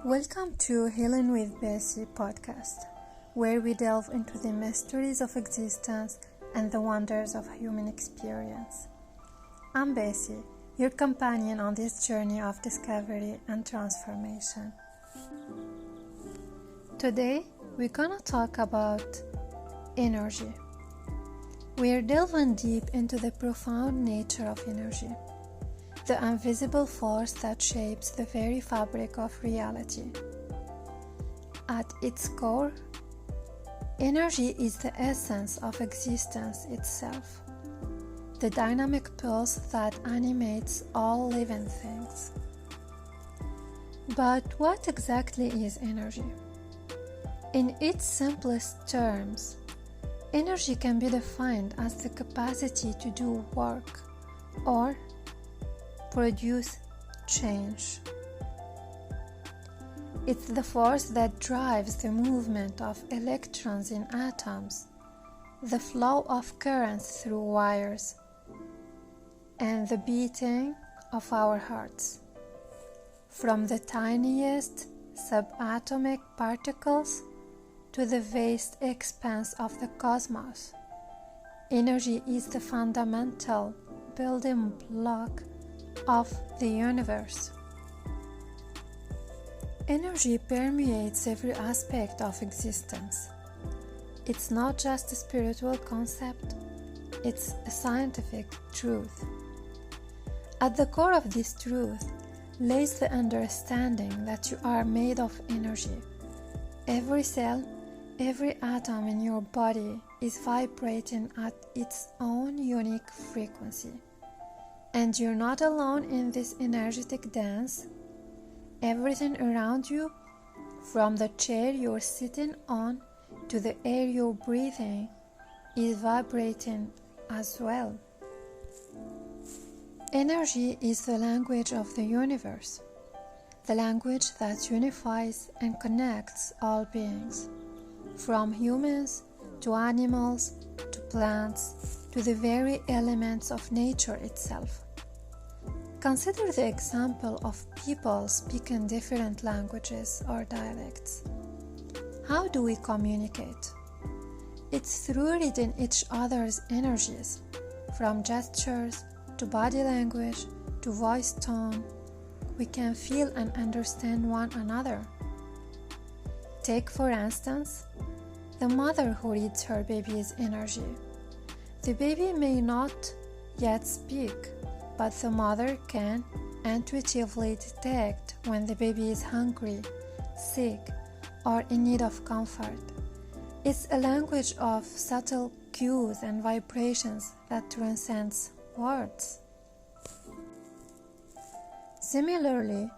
Welcome to Healing with Bessie podcast, where we delve into the mysteries of existence and the wonders of human experience. I'm Bessie, your companion on this journey of discovery and transformation. Today, we're gonna talk about energy. We're delving deep into the profound nature of energy, the invisible force that shapes the very fabric of reality. At its core, energy is the essence of existence itself, the dynamic pulse that animates all living things. But what exactly is energy? In its simplest terms, energy can be defined as the capacity to do work or produce change. It's the force that drives the movement of electrons in atoms, the flow of currents through wires, and the beating of our hearts. From the tiniest subatomic particles to the vast expanse of the cosmos, energy is the fundamental building block of the universe. Energy permeates every aspect of existence. It's not just a spiritual concept, it's a scientific truth. At the core of this truth lays the understanding that you are made of energy. Every cell, every atom in your body is vibrating at its own unique frequency. And you're not alone in this energetic dance. Everything around you, from the chair you're sitting on to the air you're breathing, is vibrating as well. Energy is the language of the universe, the language that unifies and connects all beings, from humans to animals to plants to the very elements of nature itself. Consider the example of people speaking different languages or dialects. How do we communicate? It's through reading each other's energies, from gestures to body language to voice tone. We can feel and understand one another. Take, for instance, the mother who reads her baby's energy. The baby may not yet speak, but the mother can intuitively detect when the baby is hungry, sick, or in need of comfort. It's a language of subtle cues and vibrations that transcends words. Similarly,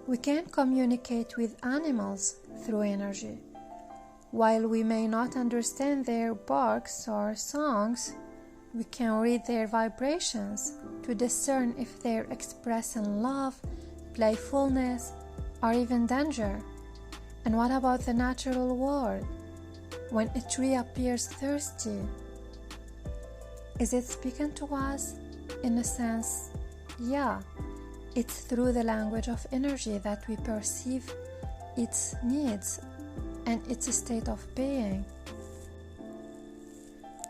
we can communicate with animals through energy. While we may not understand their barks or songs, we can read their vibrations to discern if they're expressing love, playfulness, or even danger. And what about the natural world? When a tree appears thirsty, is it speaking to us? In a sense, yeah. It's through the language of energy that we perceive its needs and its state of being.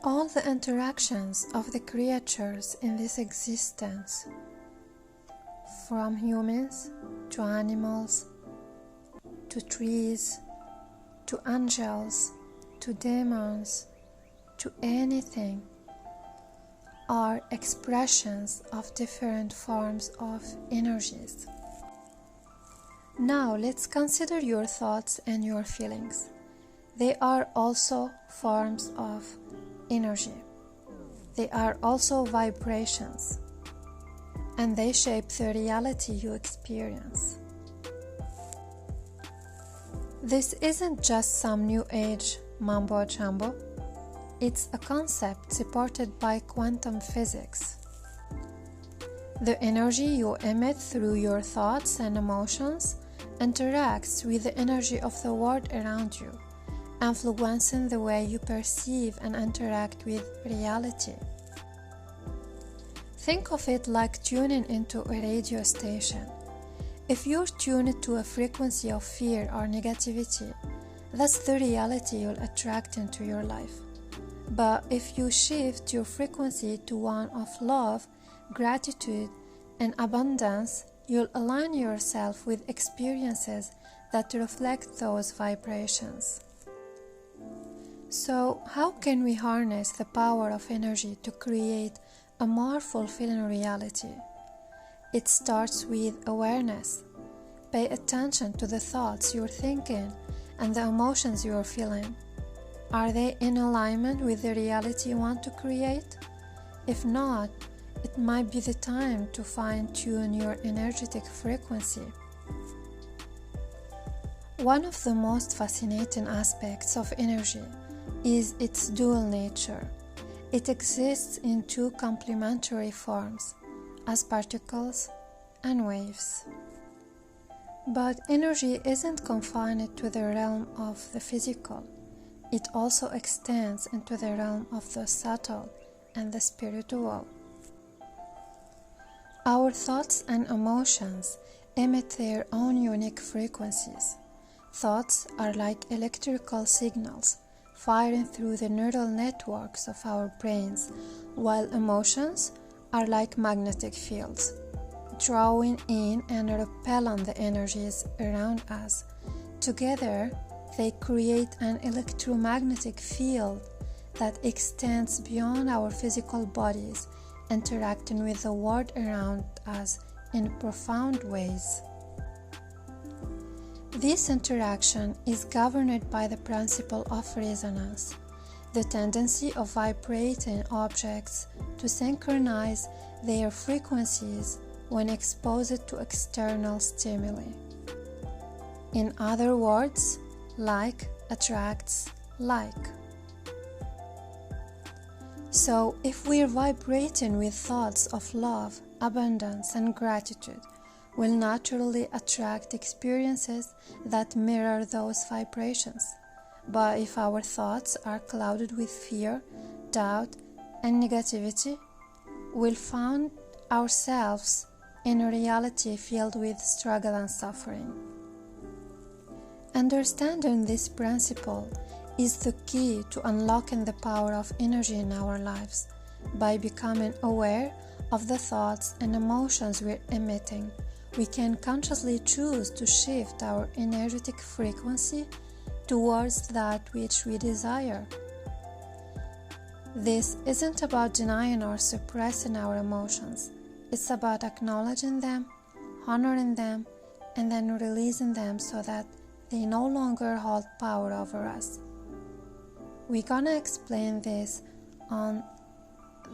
All the interactions of the creatures in this existence, from humans to animals, to trees, to angels, to demons, to anything, are expressions of different forms of energies. Now let's consider your thoughts and your feelings. They are also forms of energy. They are also vibrations, and they shape the reality you experience. This isn't just some new age mumbo jumbo. It's a concept supported by quantum physics. The energy you emit through your thoughts and emotions interacts with the energy of the world around you, influencing the way you perceive and interact with reality. Think of it like tuning into a radio station. If you're tuned to a frequency of fear or negativity, that's the reality you'll attract into your life. But if you shift your frequency to one of love, gratitude, and abundance, you'll align yourself with experiences that reflect those vibrations. So, how can we harness the power of energy to create a more fulfilling reality? It starts with awareness. Pay attention to the thoughts you're thinking and the emotions you're feeling. Are they in alignment with the reality you want to create? If not, it might be the time to fine-tune your energetic frequency. One of the most fascinating aspects of energy is its dual nature. It exists in two complementary forms, as particles and waves. But energy isn't confined to the realm of the physical. It also extends into the realm of the subtle and the spiritual. Our thoughts and emotions emit their own unique frequencies. Thoughts are like electrical signals firing through the neural networks of our brains, while emotions are like magnetic fields, drawing in and repelling the energies around us. Together, they create an electromagnetic field that extends beyond our physical bodies, interacting with the world around us in profound ways. This interaction is governed by the principle of resonance, the tendency of vibrating objects to synchronize their frequencies when exposed to external stimuli. In other words, like attracts like. So, if we're vibrating with thoughts of love, abundance, and gratitude, we'll naturally attract experiences that mirror those vibrations. But if our thoughts are clouded with fear, doubt, and negativity, we'll find ourselves in a reality filled with struggle and suffering. Understanding this principle is the key to unlocking the power of energy in our lives. By becoming aware of the thoughts and emotions we're emitting, we can consciously choose to shift our energetic frequency towards that which we desire. This isn't about denying or suppressing our emotions. It's about acknowledging them, honoring them, and then releasing them so that they no longer hold power over us. We're gonna explain this on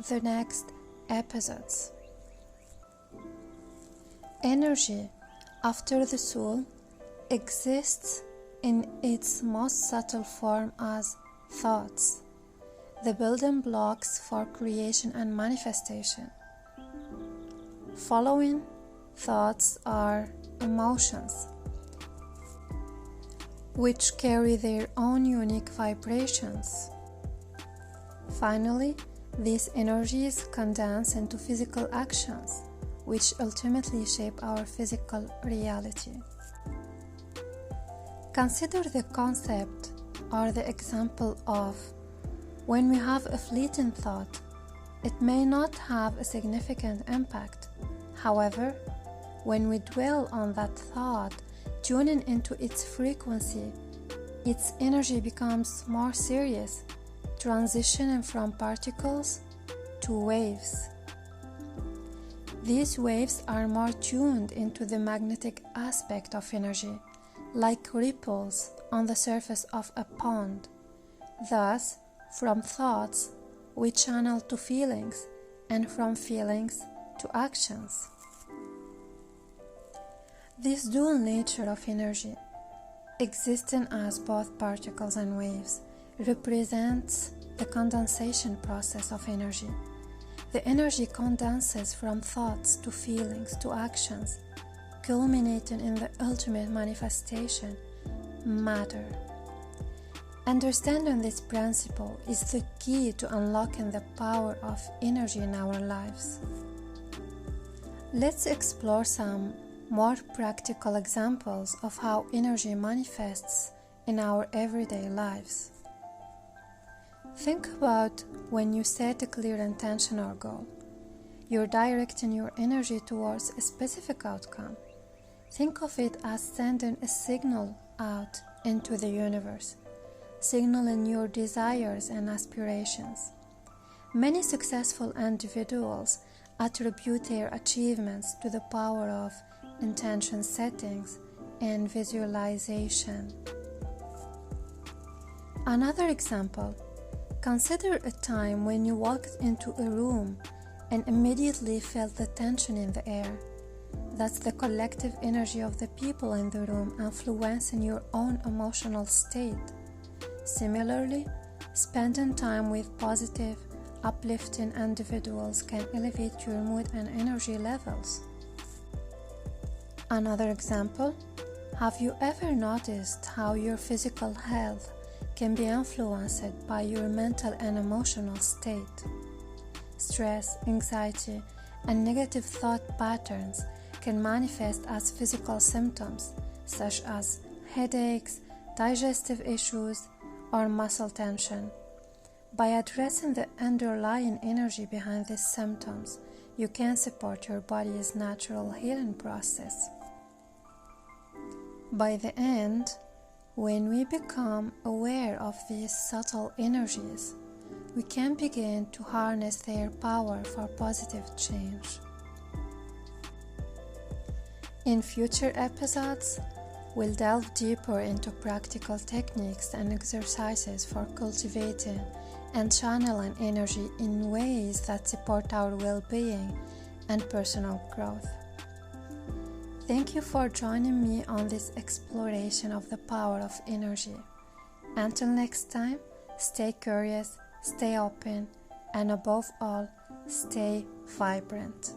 the next episodes. Energy, after the soul, exists in its most subtle form as thoughts, the building blocks for creation and manifestation. Following thoughts are emotions, which carry their own unique vibrations. Finally, these energies condense into physical actions, which ultimately shape our physical reality. Consider the concept or the example of when we have a fleeting thought, it may not have a significant impact. However, when we dwell on that thought, tuning into its frequency, its energy becomes more serious, transitioning from particles to waves. These waves are more tuned into the magnetic aspect of energy, like ripples on the surface of a pond. Thus, from thoughts, we channel to feelings, and from feelings to actions. This dual nature of energy, existing as both particles and waves, represents the condensation process of energy. The energy condenses from thoughts to feelings to actions, culminating in the ultimate manifestation, matter. Understanding this principle is the key to unlocking the power of energy in our lives. Let's explore some more practical examples of how energy manifests in our everyday lives. Think about when you set a clear intention or goal. You're directing your energy towards a specific outcome. Think of it as sending a signal out into the universe, signaling your desires and aspirations. Many successful individuals attribute their achievements to the power of intention settings and visualization. Another example, consider a time when you walked into a room and immediately felt the tension in the air. That's the collective energy of the people in the room influencing your own emotional state. Similarly, spending time with positive, uplifting individuals can elevate your mood and energy levels. Another example, have you ever noticed how your physical health can be influenced by your mental and emotional state? Stress, anxiety, and negative thought patterns can manifest as physical symptoms such as headaches, digestive issues, or muscle tension. By addressing the underlying energy behind these symptoms, you can support your body's natural healing process. By the end, when we become aware of these subtle energies, we can begin to harness their power for positive change. In future episodes, we'll delve deeper into practical techniques and exercises for cultivating and channeling energy in ways that support our well-being and personal growth. Thank you for joining me on this exploration of the power of energy. Until next time, stay curious, stay open, and above all, stay vibrant.